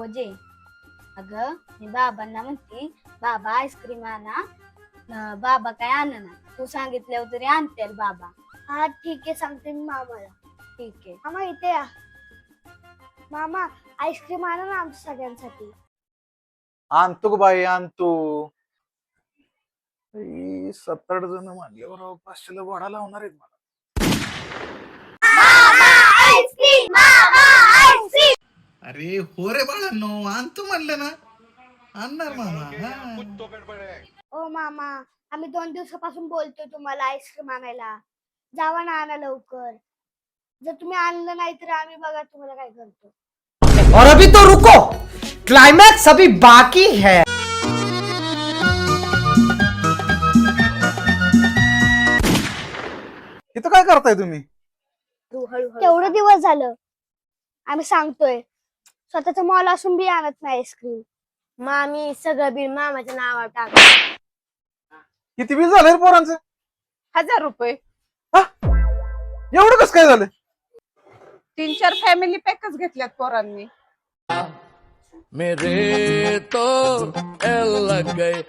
जे. अगं मी बाबांना म्हणते बाबा आईस्क्रीम आणा. बाबा काय आणना, तू सांगितल्यावर तरी आणतील बाबा. हा ठीक आहे, सांगते मी मामाला. ठीक आहे. मामा इथे या. मामा आईस्क्रीम आणा ना आमच्या सगळ्यांसाठी. आणतो ग बाई आणतो. 7-8 जण म्हणल्यावर 500ला वाढा लावणार आहेत मला. अरे हो रे बाळांनो, आणतो म्हणलं ना, आणणार मामा. ओ मामा, आम्ही 2 दिवसापासून बोलतोय तुम्हाला आईस्क्रीम आणायला. जावा ना आणा लवकर. जर तुम्ही आणलं नाही तर आम्ही बघा तुम्हाला काय करतो. और अभी तो रुको, क्लाइमैक्स अभी बाकी है. इथं काय करताय तुम्ही? तेवढे दिवस झालं आम्ही सांगतोय, स्वतःचा मॉल असून बी आणत नाही आईस्क्रीम. मामी सगळं बिल मामाच्या नावावर टाक. किती बिल झालं रे पोरांचं? 1000 रुपये. एवढं कसं काय झालं? 3-4 फॅमिली पॅकच घेतल्यात पोरांनी. मेरे तो एल लग गए.